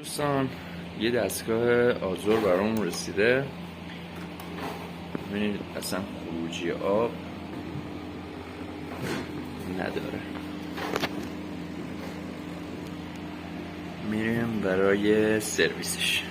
دوستان یه دستگاه آزور برام رسیده. ببینید اصلا خروجی آب نداره. میریم برای سرویسش.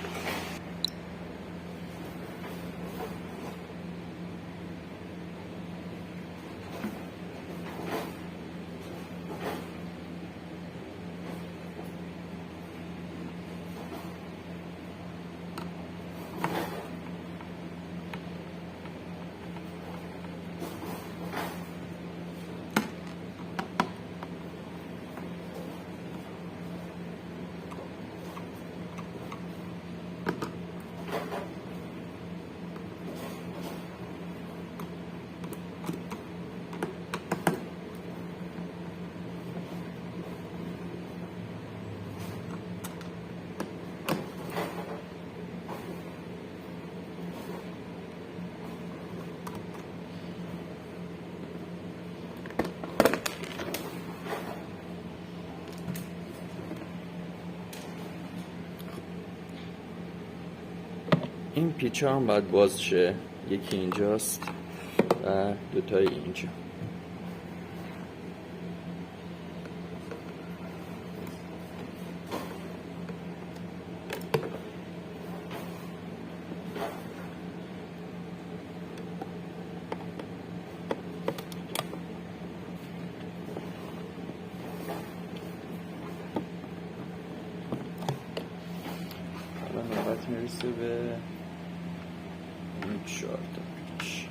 این پیچ هم باید باز شه. یکی اینجاست و دوتای اینجا. حالا نوبت میرسه به این 4 تا پیچ.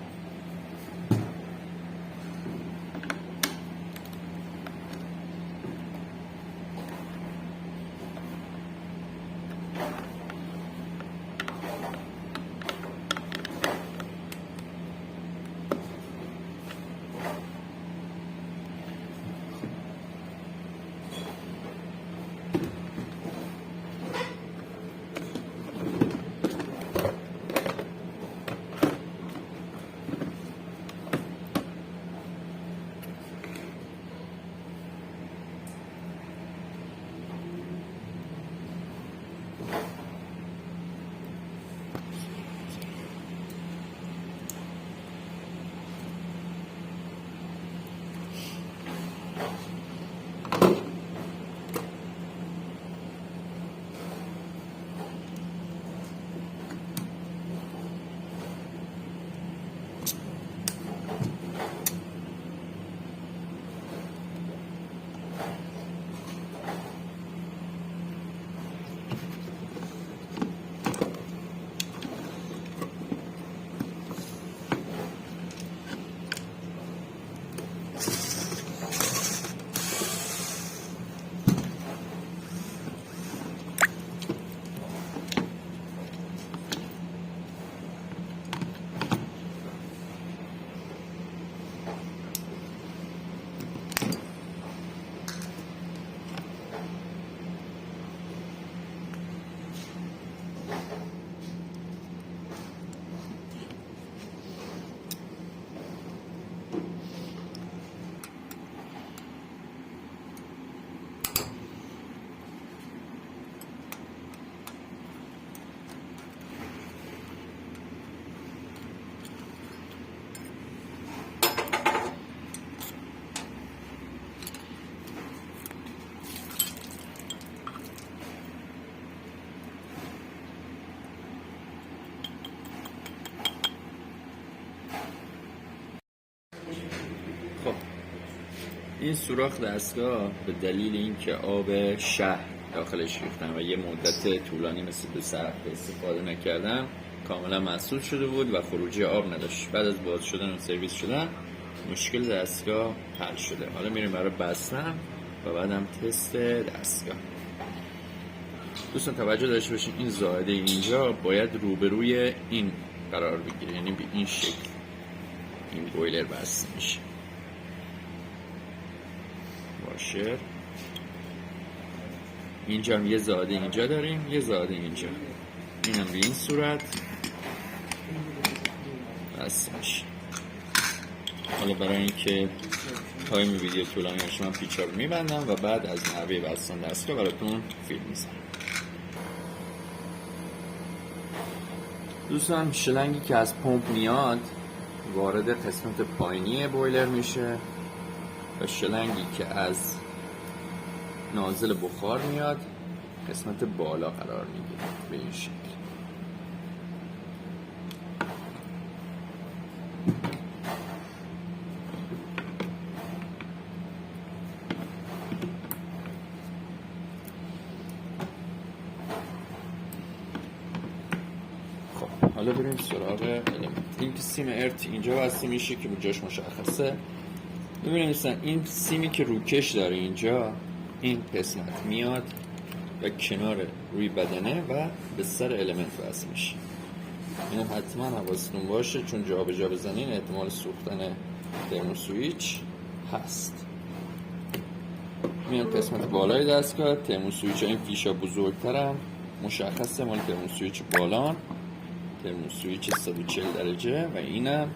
خب این سوراخ دستگاه به دلیل اینکه آب شهر داخلش ریختم و یه مدت طولانی مثل 2 هفته استفاده نکردم کاملا مسدود شده بود و خروجی آب نداشت. بعد از باز شدن و سرویس شدن مشکل دستگاه حل شده. حالا میریم برای بستن و بعدم تست دستگاه. دوستان توجه داشته باشین این زائده اینجا باید روبروی این قرار بگیره، یعنی به این شکل این بویلر بسته میشه. باشه اینجا هم یه زائده اینجا داریم، یه زائده اینجا، اینم به این صورت بسته میشه. حالا برای اینکه تایم ویدیو طولانی باشه من پیچا رو میبندم و بعد از نحوه بستن دستگاه براتون فیلم میزنم. دوستان شلنگی که از پمپ میاد وارد قسمت پایینی بویلر میشه و شلنگی که از نازل بخار میاد قسمت بالا قرار میگیره به این شکل. خب حالا بریم سراغ الیمنت. این سیم ارت اینجا بسته میشه که جاش مشخصه. ببینید مثلا این سیمی که روکش داره اینجا، این قسمت میاد و کنار روی بدنه و به سر الیمنت وصل میشه. اینو حتما حواستون باشه چون جا به جا بزنین احتمال سوختن ترموسویچ هست. میاد قسمت بالای دستگاه. ترموسویچ این فیشا بزرگترم مشخصه مال ترموسویچ بالان، ترموسویچ 140 درجه و اینم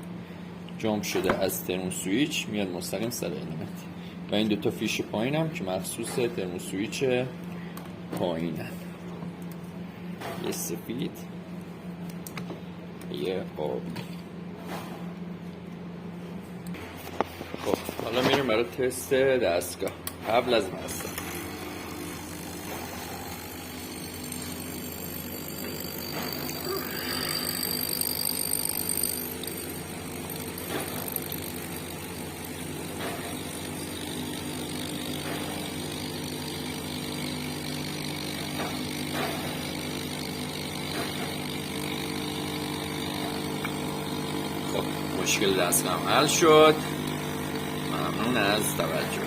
جامپ شده از ترموسویچ میاد مستقیم سر الیمنت و این دوتا فیش پایینم که مخصوص ترموسویچ پایینن، یه سفید یه آبی. خب حالا میریم برای تست دستگاه. قبل از مصرف مشکل دستگاه حل شد. ممنون از توجه.